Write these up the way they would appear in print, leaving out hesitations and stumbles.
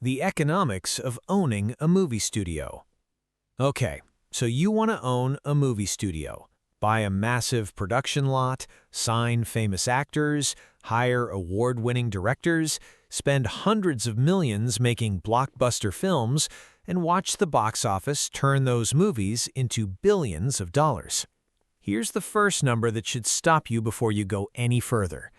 The economics of owning a movie studio. Okay, so you want to own a movie studio. Buy a massive production lot, sign famous actors, hire award-winning directors, spend hundreds of millions making blockbuster films, and watch the box office turn those movies into billions of dollars. Here's the first number that should stop you before you go any further.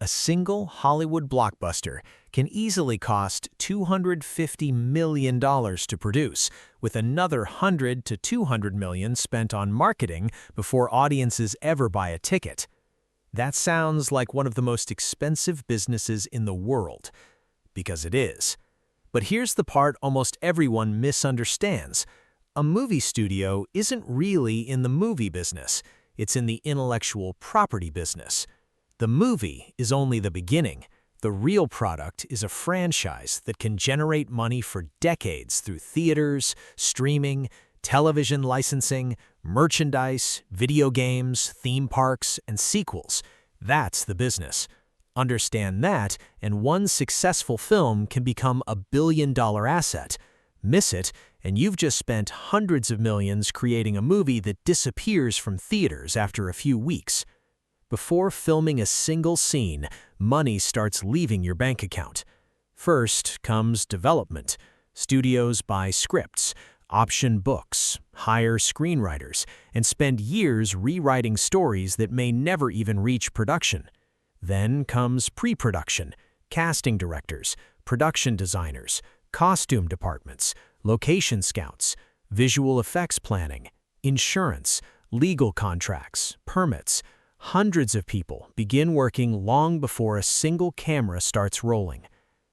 A single Hollywood blockbuster can easily cost $250 million to produce, with another $100 to $200 million spent on marketing before audiences ever buy a ticket. That sounds like one of the most expensive businesses in the world, because it is. But here's the part almost everyone misunderstands. A movie studio isn't really in the movie business, it's in the intellectual property business. The movie is only the beginning. The real product is a franchise that can generate money for decades through theaters, streaming, television licensing, merchandise, video games, theme parks, and sequels. That's the business. Understand that, and one successful film can become a billion-dollar asset. Miss it, and you've just spent hundreds of millions creating a movie that disappears from theaters after a few weeks. Before filming a single scene, money starts leaving your bank account. First comes development. Studios buy scripts, option books, hire screenwriters, and spend years rewriting stories that may never even reach production. Then comes pre-production, casting directors, production designers, costume departments, location scouts, visual effects planning, insurance, legal contracts, permits. Hundreds of people begin working long before a single camera starts rolling.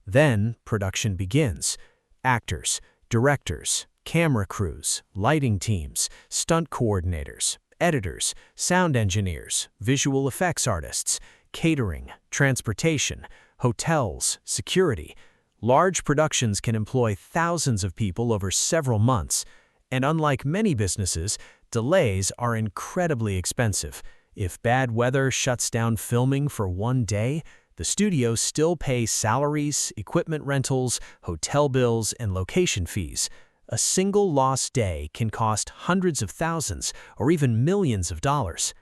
Then production begins. Actors, directors, camera crews, lighting teams, stunt coordinators, editors, sound engineers, visual effects artists, catering, transportation, hotels, security. Large productions can employ thousands of people over several months. And unlike many businesses, delays are incredibly expensive. If bad weather shuts down filming for one day, the studios still pay salaries, equipment rentals, hotel bills, and location fees. A single lost day can cost hundreds of thousands or even millions of dollars.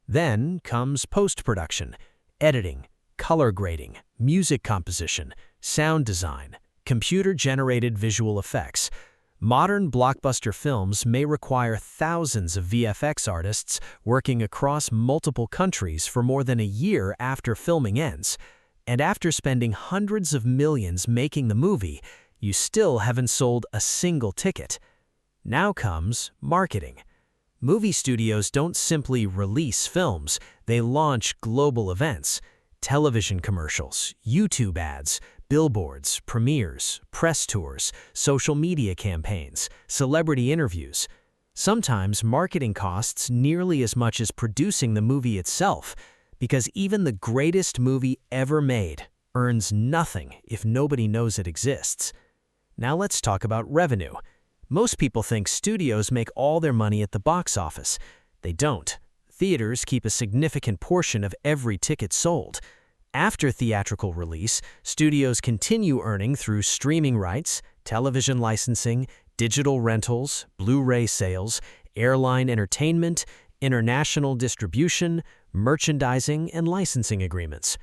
Then comes post-production, editing, color grading, music composition, sound design, computer-generated visual effects. Modern blockbuster films may require thousands of VFX artists working across multiple countries for more than a year after filming ends. And after spending hundreds of millions making the movie, you still haven't sold a single ticket. Now comes marketing. Movie studios don't simply release films, they launch global events. Television commercials, YouTube ads, billboards, premieres, press tours, social media campaigns, celebrity interviews. Sometimes marketing costs nearly as much as producing the movie itself, because even the greatest movie ever made earns nothing if nobody knows it exists. Now let's talk about revenue. Most people think studios make all their money at the box office. They don't. Theaters keep a significant portion of every ticket sold. After theatrical release, studios continue earning through streaming rights, television licensing, digital rentals, Blu-ray sales, airline entertainment, international distribution, merchandising, and licensing agreements.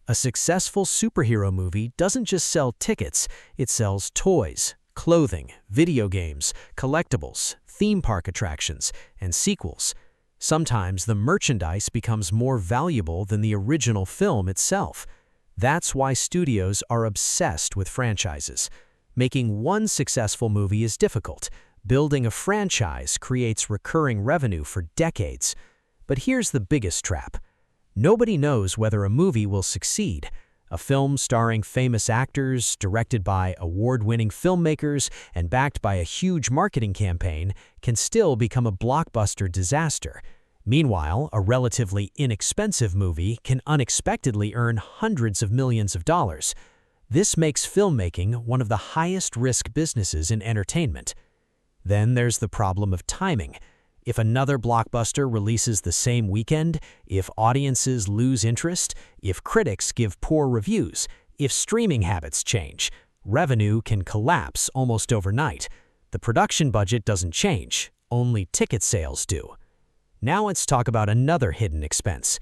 A successful superhero movie doesn't just sell tickets, it sells toys, clothing, video games, collectibles, theme park attractions, and sequels. Sometimes the merchandise becomes more valuable than the original film itself. That's why studios are obsessed with franchises. Making one successful movie is difficult. Building a franchise creates recurring revenue for decades. But here's the biggest trap. Nobody knows whether a movie will succeed. A film starring famous actors, directed by award-winning filmmakers, and backed by a huge marketing campaign can still become a blockbuster disaster. Meanwhile, a relatively inexpensive movie can unexpectedly earn hundreds of millions of dollars. This makes filmmaking one of the highest-risk businesses in entertainment. Then there's the problem of timing. If another blockbuster releases the same weekend, if audiences lose interest, if critics give poor reviews, if streaming habits change, Revenue can collapse almost overnight. The production budget doesn't change, only ticket sales do. Now let's talk about another hidden expense: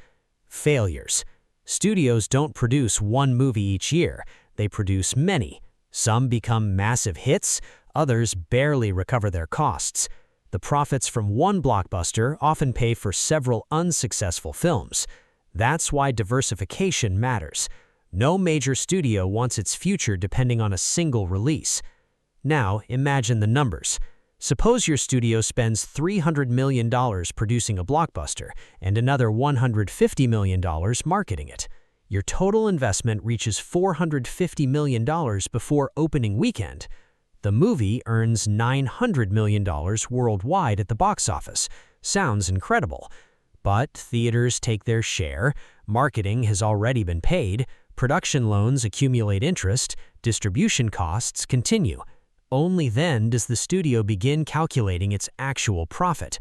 failures. Studios don't produce one movie each year, they produce many. Some become massive hits, others barely recover their costs. The profits from one blockbuster often pay for several unsuccessful films. That's why diversification matters. No major studio wants its future depending on a single release. Now, imagine the numbers. Suppose your studio spends $300 million producing a blockbuster and another $150 million marketing it. Your total investment reaches $450 million before opening weekend. The movie earns $900 million worldwide at the box office. Sounds incredible. But theaters take their share, marketing has already been paid, production loans accumulate interest, distribution costs continue. Only then does the studio begin calculating its actual profit.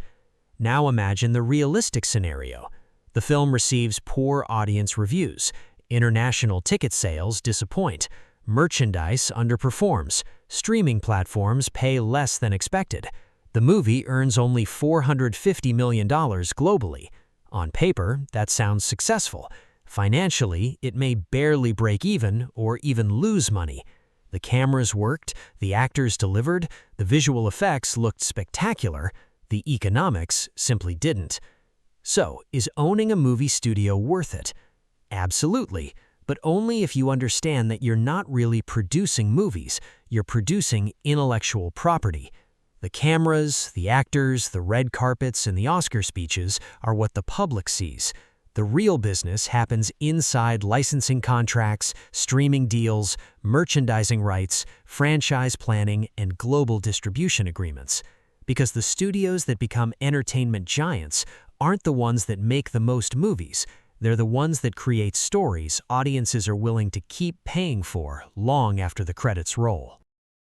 Now imagine the realistic scenario. The film receives poor audience reviews, international ticket sales disappoint, merchandise underperforms, streaming platforms pay less than expected. The movie earns only $450 million globally. On paper, that sounds successful. Financially, it may barely break even or even lose money. The cameras worked, the actors delivered, the visual effects looked spectacular. The economics simply didn't. So, is owning a movie studio worth it? Absolutely, but only if you understand that you're not really producing movies, you're producing intellectual property. The cameras, the actors, the red carpets, and the Oscar speeches are what the public sees. The real business happens inside licensing contracts, streaming deals, merchandising rights, franchise planning, and global distribution agreements. Because the studios that become entertainment giants aren't the ones that make the most movies. They're the ones that create stories audiences are willing to keep paying for long after the credits roll.